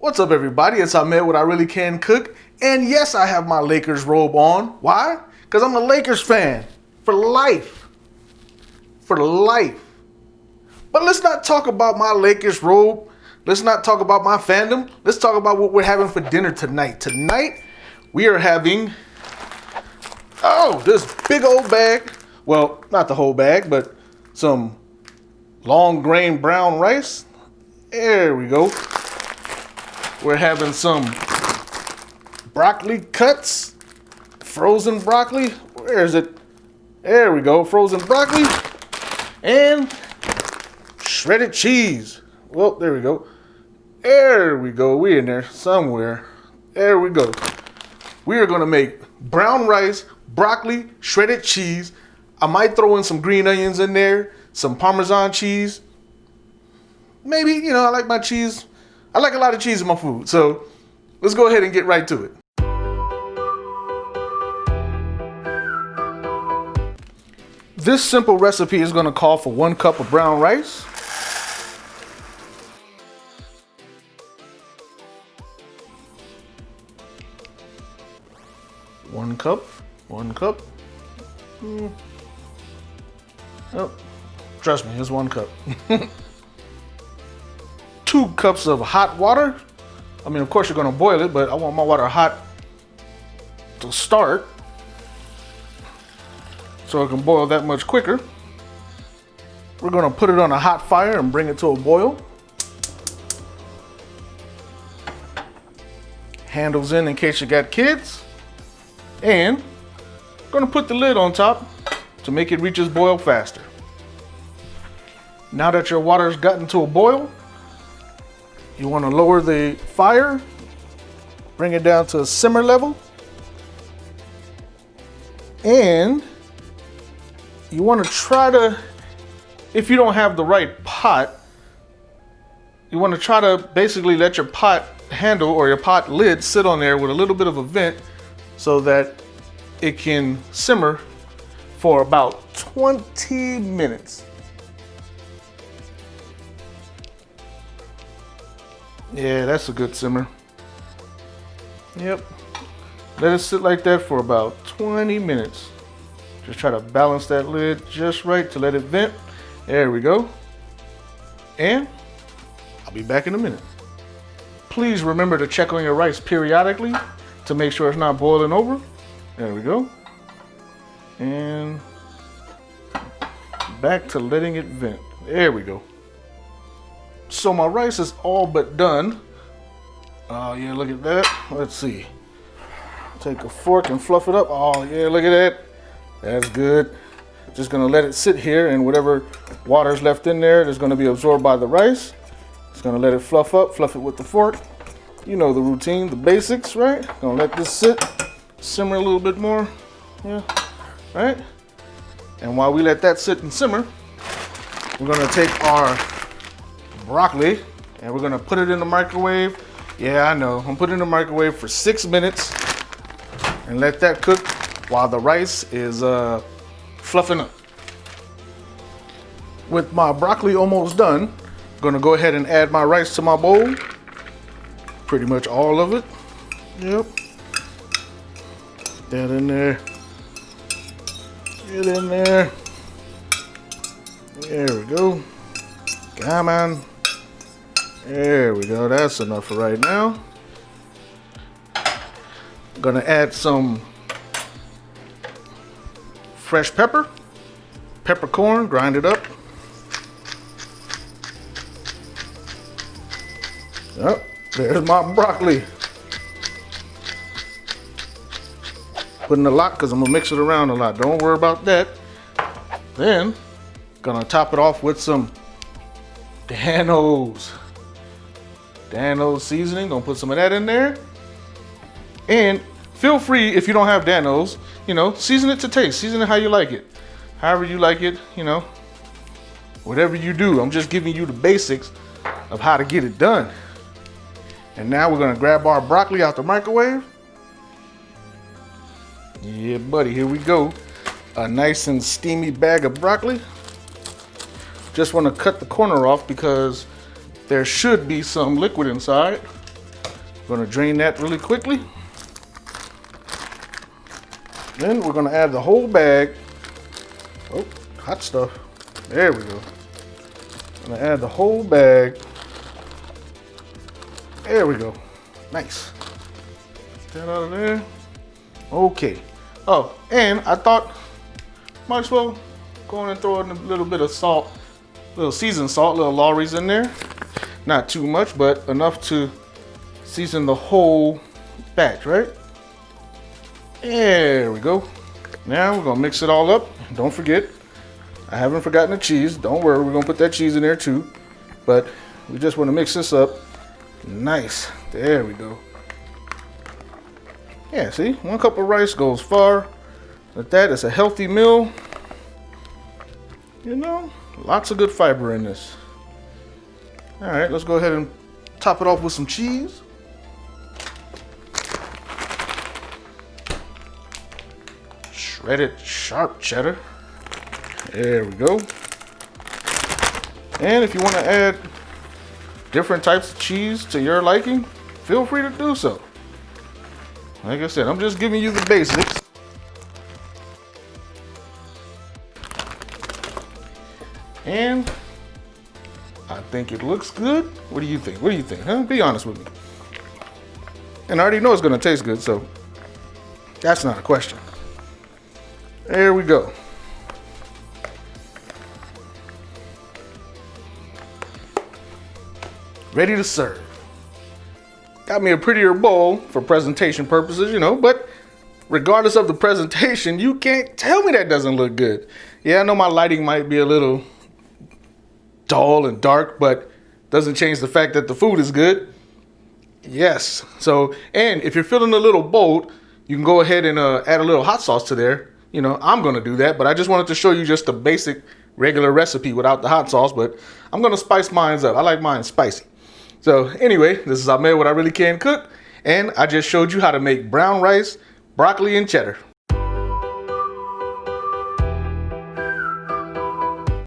What's up, everybody? It's Ahmed with I Really Can Cook. And yes, I have my Lakers robe on. Why? Because I'm a Lakers fan. For life. For life. But let's not talk about my Lakers robe. Let's not talk about my fandom. Let's talk about what we're having for dinner tonight. Tonight, we are having, this big old bag. Well, not the whole bag, but some long grain brown rice. There we go. We're having some broccoli cuts, frozen broccoli. Where is it? There we go, frozen broccoli, and shredded cheese. Well, there we go. There we go, we in there somewhere. There we go. We are gonna make brown rice, broccoli, shredded cheese. I might throw in some green onions in there, some Parmesan cheese. Maybe, I like my cheese. I like a lot of cheese in my food, so let's go ahead and get right to it. This simple recipe is going to call for 1 cup of brown rice, 1 cup, Oh, trust me, it's 1 cup. 2 cups of hot water. I mean, of course you're gonna boil it, but I want my water hot to start so it can boil that much quicker. We're gonna put it on a hot fire and bring it to a boil. Handles in case you got kids. And I'm gonna put the lid on top to make it reach its boil faster. Now that your water's gotten to a boil, you want to lower the fire, bring it down to a simmer level, and you want to try to, if you don't have the right pot, you want to try to basically let your pot handle or your pot lid sit on there with a little bit of a vent so that it can simmer for about 20 minutes. Yeah, that's a good simmer. Yep. Let it sit like that for about 20 minutes. Just try to balance that lid just right to let it vent. There we go. And I'll be back in a minute. Please remember to check on your rice periodically to make sure it's not boiling over. There we go. And back to letting it vent. There we go. So my rice is all but done. Oh yeah, look at that. Let's see. Take a fork and fluff it up. Oh yeah, look at that. That's good. Just gonna let it sit here, and whatever water's left in there is gonna be absorbed by the rice. Just gonna let it fluff up, fluff it with the fork. You know the routine, the basics, right? Gonna let this sit, simmer a little bit more. Yeah, right? And while we let that sit and simmer, we're gonna take our broccoli and we're gonna put it in the microwave. Yeah, I know. I'm putting it in the microwave for 6 minutes and let that cook while the rice is fluffing up. With my broccoli almost done, I'm gonna go ahead and add my rice to my bowl. Pretty much all of it. Yep. That in there. Get in there. There we go. Come on. There we go. That's enough for right now. I'm gonna add some fresh pepper, peppercorn, grind it up. Yep, there's my broccoli. Putting a lot because I'm gonna mix it around a lot. Don't worry about that. Then, gonna top it off with some Dano's seasoning. Gonna put some of that in there. And feel free, if you don't have Dano's, season it to taste. Season it how you like it. However you like it, whatever you do. I'm just giving you the basics of how to get it done. And now we're gonna grab our broccoli out the microwave. Yeah, buddy, here we go. A nice and steamy bag of broccoli. Just want to cut the corner off because there should be some liquid inside. Gonna drain that really quickly. Then we're gonna add the whole bag. Oh, hot stuff. There we go. Gonna add the whole bag. There we go. Nice. Get that out of there. Okay. Oh, and I thought might as well go in and throw in a little bit of salt, little seasoned salt, little Lawry's in there. Not too much, but enough to season the whole batch, right? There we go. Now we're gonna mix it all up. Don't forget, I haven't forgotten the cheese. Don't worry, we're gonna put that cheese in there too. But we just wanna mix this up. Nice, there we go. Yeah, see, 1 cup of rice goes far. With that, it's a healthy meal. You know, lots of good fiber in this. All right, let's go ahead and top it off with some cheese. Shredded sharp cheddar. There we go. And if you want to add different types of cheese to your liking, feel free to do so. Like I said, I'm just giving you the basics. And I think it looks good. What do you think? What do you think? Huh? Be honest with me. And I already know it's going to taste good, so that's not a question. There we go. Ready to serve. Got me a prettier bowl for presentation purposes, you know, but regardless of the presentation, you can't tell me that doesn't look good. Yeah, I know my lighting might be a little dull and dark, but doesn't change the fact that the food is good. Yes. So, and if you're feeling a little bold, you can go ahead and add a little hot sauce to there. You know, I'm going to do that, but I just wanted to show you just the basic regular recipe without the hot sauce, but I'm going to spice mine up. I like mine spicy. So anyway, this is Ahmed, what I really can cook, and I just showed you how to make brown rice, broccoli, and cheddar.